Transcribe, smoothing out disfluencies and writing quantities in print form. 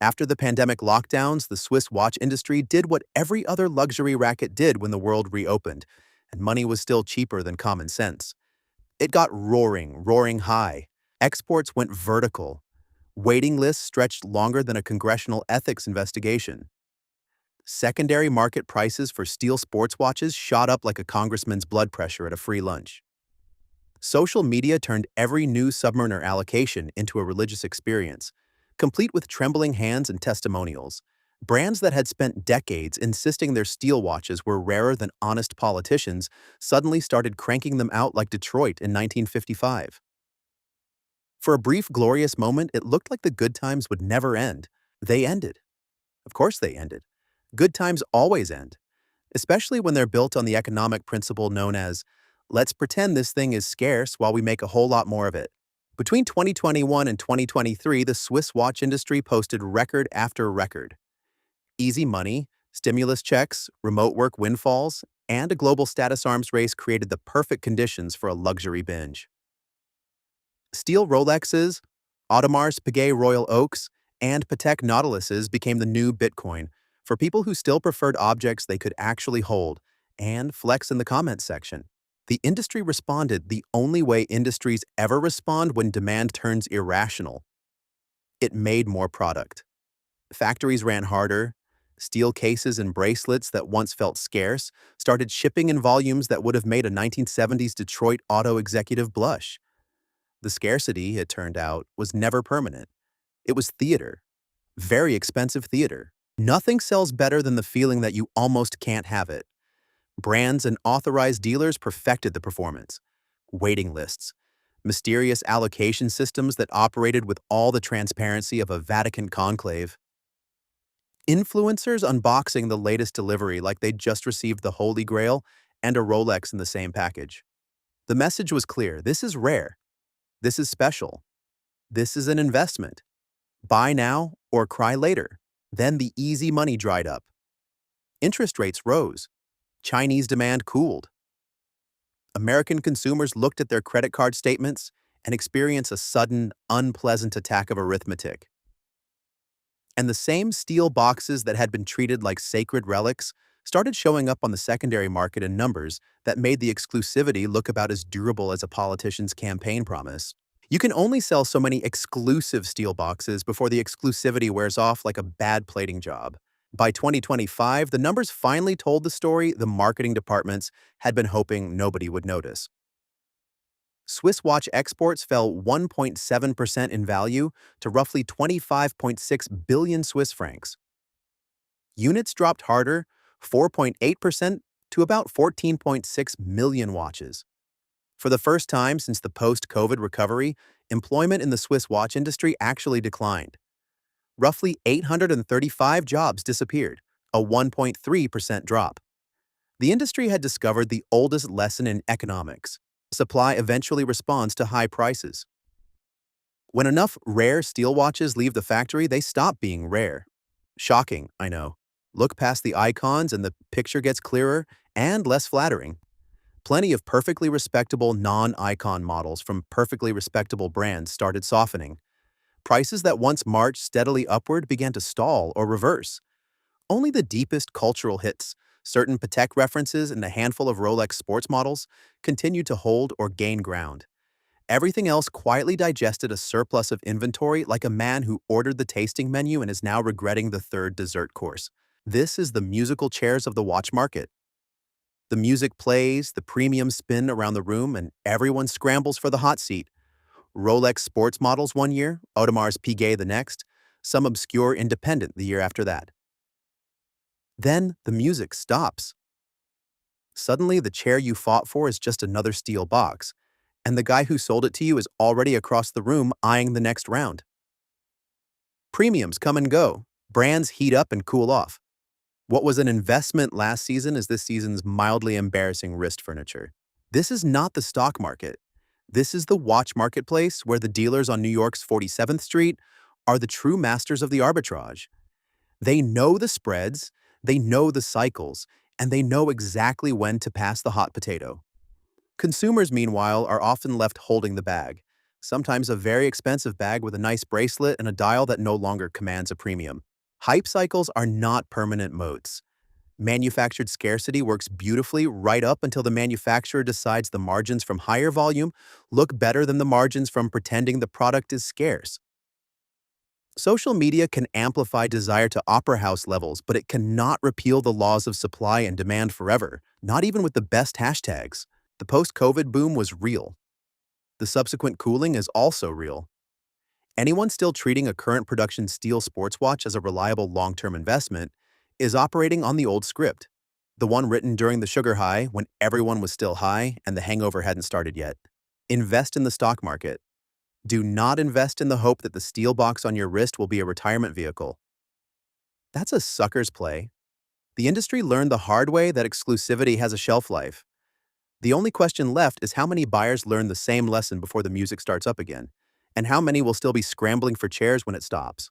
After the pandemic lockdowns, the Swiss watch industry did what every other luxury racket did when the world reopened, and money was still cheaper than common sense. It got roaring high. Exports went vertical. Waiting lists stretched longer than a congressional ethics investigation. Secondary market prices for steel sports watches shot up like a congressman's blood pressure at a free lunch. Social media turned every new Submariner allocation into a religious experience, complete with trembling hands and testimonials. Brands that had spent decades insisting their steel watches were rarer than honest politicians suddenly started cranking them out like Detroit in 1955. For a brief, glorious moment, it looked like the good times would never end. They ended. Of course they ended. Good times always end, especially when they're built on the economic principle known as, let's pretend this thing is scarce while we make a whole lot more of it. Between 2021 and 2023, the Swiss watch industry posted record after record. Easy money, stimulus checks, remote work windfalls, and a global status arms race created the perfect conditions for a luxury binge. Steel Rolexes, Audemars Piguet Royal Oaks, and Patek Nautiluses became the new Bitcoin for people who still preferred objects they could actually hold and flex in the comments section. The industry responded the only way industries ever respond when demand turns irrational. It made more product. Factories ran harder. Steel cases and bracelets that once felt scarce started shipping in volumes that would have made a 1970s Detroit auto executive blush. The scarcity, it turned out, was never permanent. It was theater. Very expensive theater. Nothing sells better than the feeling that you almost can't have it. Brands and authorized dealers perfected the performance. Waiting lists. Mysterious allocation systems that operated with all the transparency of a Vatican conclave. Influencers unboxing the latest delivery like they'd just received the Holy Grail and a Rolex in the same package. The message was clear. This is rare. This is special. This is an investment. Buy now or cry later. Then the easy money dried up. Interest rates rose. Chinese demand cooled. American consumers looked at their credit card statements and experienced a sudden, unpleasant attack of arithmetic. And the same steel boxes that had been treated like sacred relics started showing up on the secondary market in numbers that made the exclusivity look about as durable as a politician's campaign promise. You can only sell so many exclusive steel boxes before the exclusivity wears off like a bad plating job. By 2025, the numbers finally told the story the marketing departments had been hoping nobody would notice. Swiss watch exports fell 1.7% in value to roughly 25.6 billion Swiss francs. Units dropped harder, 4.8% to about 14.6 million watches. For the first time since the post-COVID recovery, employment in the Swiss watch industry actually declined. Roughly 835 jobs disappeared, a 1.3% drop. The industry had discovered the oldest lesson in economics. Supply eventually responds to high prices. When enough rare steel watches leave the factory, they stop being rare. Shocking, I know. Look past the icons and the picture gets clearer and less flattering. Plenty of perfectly respectable non-icon models from perfectly respectable brands started softening. Prices that once marched steadily upward began to stall or reverse. Only the deepest cultural hits, certain Patek references and a handful of Rolex sports models, continued to hold or gain ground. Everything else quietly digested a surplus of inventory like a man who ordered the tasting menu and is now regretting the third dessert course. This is the musical chairs of the watch market. The music plays, the premiums spin around the room, and everyone scrambles for the hot seat. Rolex sports models one year, Audemars Piguet the next, some obscure independent the year after that. Then the music stops. Suddenly, the chair you fought for is just another steel box, and the guy who sold it to you is already across the room eyeing the next round. Premiums come and go. Brands heat up and cool off. What was an investment last season is this season's mildly embarrassing wrist furniture. This is not the stock market. This is the watch marketplace where the dealers on New York's 47th Street are the true masters of the arbitrage. They know the spreads, they know the cycles, and they know exactly when to pass the hot potato. Consumers, meanwhile, are often left holding the bag, Sometimes a very expensive bag with a nice bracelet and a dial that no longer commands a premium. Hype cycles are not permanent modes. Manufactured scarcity works beautifully right up until the manufacturer decides the margins from higher volume look better than the margins from pretending the product is scarce. Social media can amplify desire to opera house levels, but it cannot repeal the laws of supply and demand forever, not even with the best hashtags. The post-COVID boom was real. The subsequent cooling is also real. Anyone still treating a current production steel sports watch as a reliable long-term investment is operating on the old script, the one written during the sugar high when everyone was still high and the hangover hadn't started yet. Invest in the stock market. Do not invest in the hope that the steel box on your wrist will be a retirement vehicle. That's a sucker's play. The industry learned the hard way that exclusivity has a shelf life. The only question left is how many buyers learn the same lesson before the music starts up again, and how many will still be scrambling for chairs when it stops.